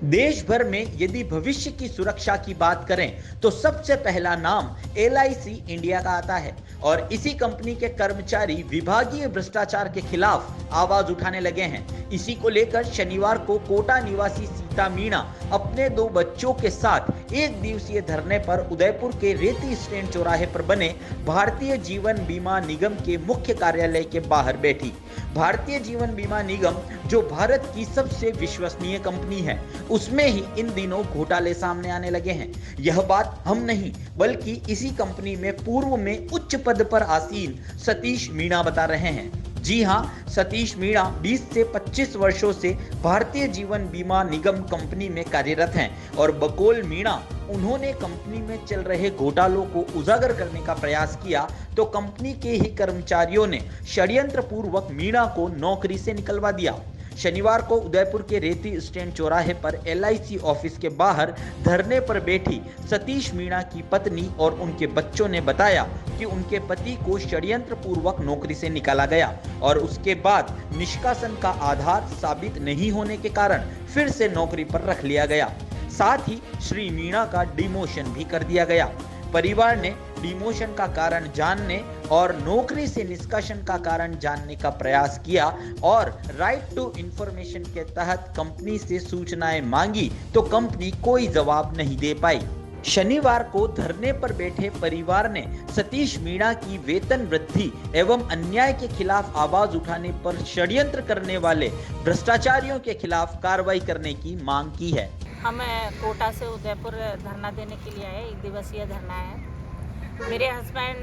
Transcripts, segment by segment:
देश भर में यदि भविष्य की सुरक्षा की बात करें तो सबसे पहला नाम LIC इंडिया का आता है और इसी कंपनी के कर्मचारी विभागीय भ्रष्टाचार के खिलाफ आवाज उठाने लगे हैं। इसी को लेकर शनिवार को कोटा निवासी सीता मीणा अपने 2 बच्चों के साथ एक दिवसीय धरने पर उदयपुर के रेती स्टैंड चौराहे पर बने भारतीय जीवन बीमा निगम के मुख्य कार्यालय के बाहर बैठी। भारतीय जीवन बीमा निगम जो भारत की सबसे विश्वसनीय कंपनी है, उसमें ही इन दिनों घोटाले सामने आने लगे हैं। यह बात हम नहीं बल्कि इसी कंपनी में पूर्व में उच्च पद पर आसीन सतीश मीणा बता रहे हैं। जी हां, सतीश मीणा 20 से 25 वर्षों से भारतीय जीवन बीमा निगम कंपनी में कार्यरत हैं और बकौल मीणा उन्होंने कंपनी में चल रहे घोटालों को उजागर करने का प्रयास किया तो कंपनी के ही कर्मचारियों ने षड्यंत्र पूर्वक मीणा को नौकरी से निकलवा दिया। शनिवार को उदयपुर के रेती स्टैंड चौराहे पर LIC ऑफिस के बाहर धरने पर बैठी सतीश मीणा की पत्नी और उनके बच्चों ने बताया कि उनके पति को षड्यंत्र पूर्वक नौकरी से निकाला गया और उसके बाद निष्कासन का आधार साबित नहीं होने के कारण फिर से नौकरी पर रख लिया गया। साथ ही श्री मीणा का डिमोशन भी कर दिया गया। परिवार ने डिमोशन का कारण जानने और नौकरी से निष्कासन का कारण जानने का प्रयास किया और राइट टू इंफॉर्मेशन के तहत कंपनी से सूचनाएं मांगी तो कंपनी कोई जवाब नहीं दे पाई। शनिवार को धरने पर बैठे परिवार ने सतीश मीणा की वेतन वृद्धि एवं अन्याय के खिलाफ आवाज उठाने पर षड्यंत्र करने वाले भ्रष्टाचारियों के खिलाफ कार्रवाई करने की मांग की है। हम कोटा से उदयपुर धरना देने के लिए आए। 1 दिवसीय धरना है। मेरे हस्बैंड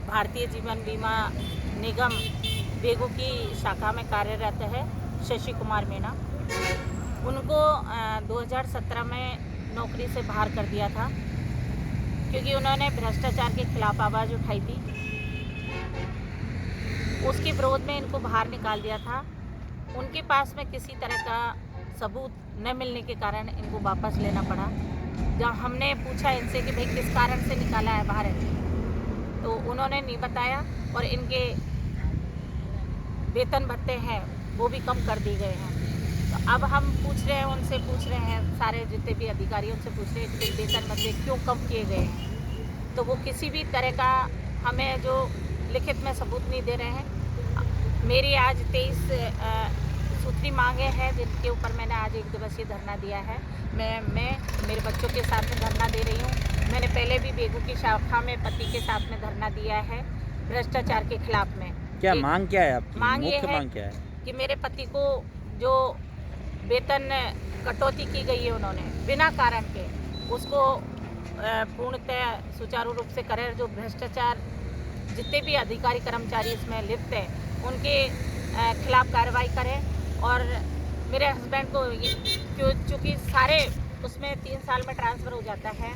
भारतीय जीवन बीमा निगम बेगू की शाखा में कार्यरत है, शशि कुमार मीणा। उनको 2017 में नौकरी से बाहर कर दिया था क्योंकि उन्होंने भ्रष्टाचार के खिलाफ आवाज़ उठाई थी। उसके विरोध में इनको बाहर निकाल दिया था। उनके पास में किसी तरह का सबूत न मिलने के कारण इनको वापस लेना पड़ा। जब हमने पूछा इनसे कि भाई किस कारण से निकाला है बाहर, तो उन्होंने नहीं बताया और इनके वेतन भत्ते हैं वो भी कम कर दिए गए हैं। तो अब हम पूछ रहे हैं, उनसे पूछ रहे हैं, सारे जितने भी अधिकारियों से पूछ रहे हैं कि वेतन भत्ते क्यों कम किए गए हैं, तो वो किसी भी तरह का हमें जो लिखित में सबूत नहीं दे रहे हैं। मेरी आज 23 सूत्री मांगे हैं जिनके ऊपर मैंने आज 1 दिवसीय धरना दिया है। मैं मेरे बच्चों के साथ में धरना दे रही हूँ। मैंने पहले भी बेगू की शाखा में पति के साथ में धरना दिया है भ्रष्टाचार के खिलाफ में। क्या मांग क्या है आपकी? मांग ये मुख्य है मांग क्या है कि मेरे पति को जो वेतन कटौती की गई है उन्होंने बिना कारण के, उसको पूर्णतः सुचारू रूप से करें। जो भ्रष्टाचार जितने भी अधिकारी कर्मचारी इसमें लिप्त हैं उनके खिलाफ कार्रवाई करें। और मेरे हस्बैंड को चूँकि सारे उसमें 3 साल में ट्रांसफ़र हो जाता है,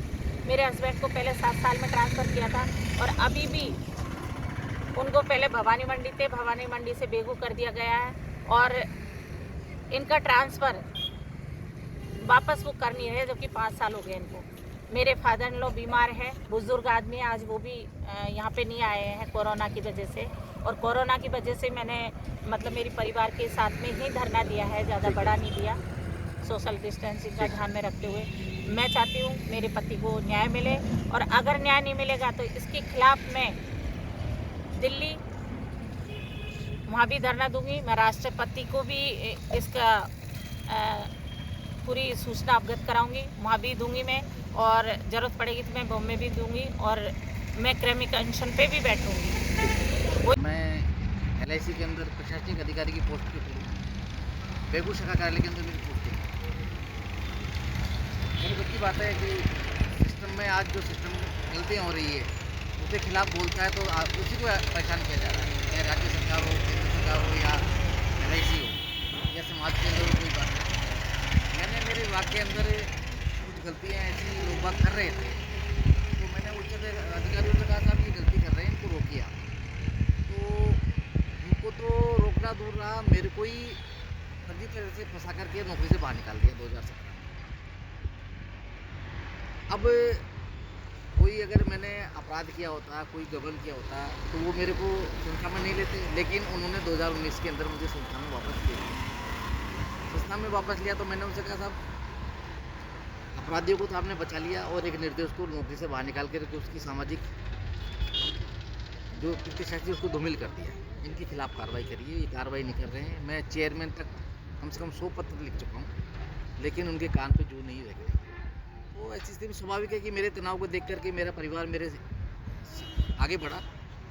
मेरे हस्बैंड को पहले 7 साल में ट्रांसफ़र किया था और अभी भी उनको पहले भवानी मंडी थे, भवानी मंडी से बेगू कर दिया गया है और इनका ट्रांसफ़र वापस वो कर नहीं रहे जबकि 5 साल हो गए इनको। मेरे फादर इन लॉ बीमार है, बुजुर्ग आदमी, आज वो भी यहाँ पे नहीं आए हैं कोरोना की वजह से। और कोरोना की वजह से मैंने मेरी परिवार के साथ में ही धरना दिया है, ज़्यादा बड़ा नहीं दिया, सोशल डिस्टेंसिंग का ध्यान में रखते हुए। मैं चाहती हूँ मेरे पति को न्याय मिले और अगर न्याय नहीं मिलेगा तो इसके खिलाफ मैं दिल्ली वहाँ भी धरना दूंगी। मैं राष्ट्रपति को भी इसका पूरी सूचना अवगत कराऊंगी, वहाँ भी दूंगी मैं, और ज़रूरत पड़ेगी तो मैं बॉम्बे भी दूंगी और मैं क्रैमिक अनशन पे भी बैठूंगी। मैं LIC के अंदर प्रशासनिक अधिकारी की पोस्ट पे हूँ। बेगू शाखा कार्यालय के अंदर मेरी पोस्टिंग है। मेरी की बात है कि सिस्टम में आज जो सिस्टम गलतियाँ हो रही है उसके खिलाफ बोलता है तो उसी को परेशान किया जा रहा है, या राज्य सरकार हो, केंद्र सरकार हो, या LIC हो, या समाज के अंदर कोई बात है। मैंने मेरे विभाग के अंदर कुछ गलतियाँ ऐसी लोग बात कर रहे थे तो मैंने उच्च अधिकारियों से कहा साहब ये गलती कर रहे हैं, इनको रोकिया। तो उनको तो रोकना दूर रहा, मेरे को ही फर्जी तरह से फंसा करके नौकरी से बाहर निकाल दिया 2017। अब कोई अगर मैंने अपराध किया होता, कोई गबन किया होता तो वो मेरे को संस्था में नहीं लेते, लेकिन उन्होंने 2019 के अंदर मुझे संस्था में वापस ले लिया। संस्था में वापस लिया तो मैंने उनसे कहा साहब अपराधियों को तो आपने बचा लिया और एक निर्दोष को नौकरी से बाहर निकाल कर के उसकी सामाजिक जो प्रतिष्ठा थी उसको धूमिल कर दिया। इनके खिलाफ कार्रवाई करिए, ये कार्रवाई नहीं कर रहे हैं। मैं चेयरमैन तक कम से कम 100 पत्र लिख चुका हूँ, लेकिन उनके कान पे जू नहीं लग रही। तो ऐसी स्थिति में स्वाभाविक है कि मेरे तनाव को देख करके मेरा परिवार मेरे आगे बढ़ा,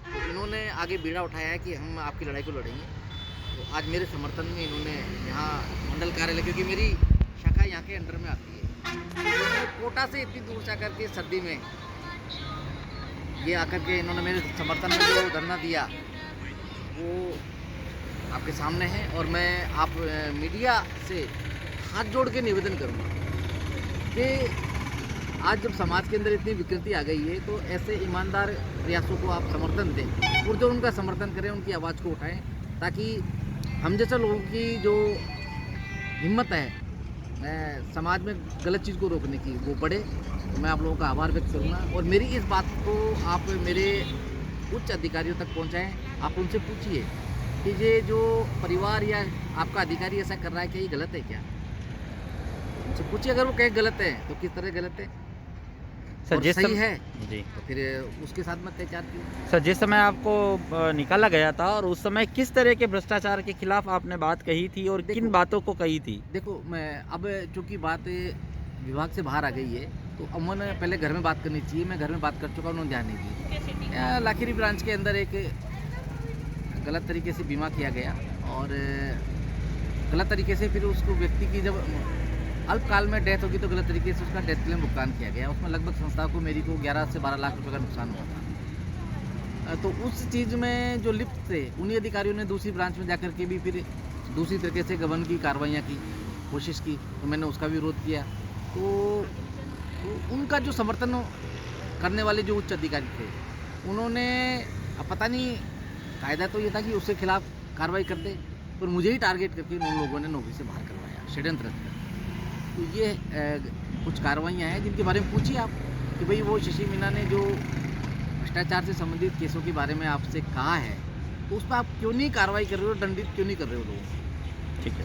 तो इन्होंने आगे बीड़ा उठाया है कि हम आपकी लड़ाई को लड़ेंगे। तो आज मेरे समर्थन में इन्होंने यहाँ मंडल कार्यालय, क्योंकि मेरी शाखा यहाँ के अंडर में आती है, तो कोटा से इतनी दूर जा करके सर्दी में ये आकर के इन्होंने मेरे समर्थन में जो धरना दिया वो आपके सामने है। और मैं आप मीडिया से हाथ जोड़ के निवेदन करूँगा कि आज जब समाज के अंदर इतनी विकृति आ गई है तो ऐसे ईमानदार प्रयासों को आप समर्थन दें और जो उनका समर्थन करें, उनकी आवाज़ को उठाएं, ताकि हम जैसे लोगों की जो हिम्मत है समाज में गलत चीज़ को रोकने की वो बढ़े। तो मैं आप लोगों का आभार व्यक्त करूँगा और मेरी इस बात को आप मेरे उच्च अधिकारियों तक पहुँचाएं। आप उनसे पूछिए कि ये जो परिवार या आपका अधिकारी ऐसा कर रहा है, क्या ये गलत है क्या? उनसे पूछिए, अगर वो कहीं गलत है तो किस तरह गलत है, सर और जिस सही है जी तो फिर उसके साथ में अत्याचार क्यों? सर, जिस समय आपको निकाला गया था और उस समय किस तरह के भ्रष्टाचार के खिलाफ आपने बात कही थी और किन बातों को कही थी? देखो, मैं अब चूँकि बात विभाग से बाहर आ गई है तो अमन पहले घर में बात करनी चाहिए। मैं घर में बात कर चुका, उन्होंने ध्यान नहीं दी। लाखिरी ब्रांच के अंदर एक गलत तरीके से बीमा किया गया और गलत तरीके से फिर उसको व्यक्ति की जब अल्पकाल में डेथ होगी तो गलत तरीके से उसका डेथ क्लेम भुगतान किया गया। उसमें लगभग संस्था को मेरी को 11 से 12 लाख रुपए का नुकसान हुआ था। तो उस चीज़ में जो लिप्त थे उन्हीं अधिकारियों ने दूसरी ब्रांच में जाकर के भी फिर दूसरी तरीके से गबन की कार्रवाइयाँ की कोशिश की, तो मैंने उसका भी विरोध किया। तो उनका जो समर्थन करने वाले जो उच्च अधिकारी थे उन्होंने, अब पता नहीं, कायदा तो ये था कि उसके खिलाफ कार्रवाई करते, पर मुझे ही टारगेट करके उन लोगों ने नौकरी से बाहर करवाया षड्यंत्र कर। तो ये कुछ कार्रवाइयाँ हैं जिनके बारे में पूछिए आप कि भाई वो शशि मीना ने जो भ्रष्टाचार से संबंधित केसों के बारे में आपसे कहा है तो उस पर आप क्यों नहीं कार्रवाई कर रहे हो, दंडित क्यों नहीं कर रहे हो लोगों को? ठीक है।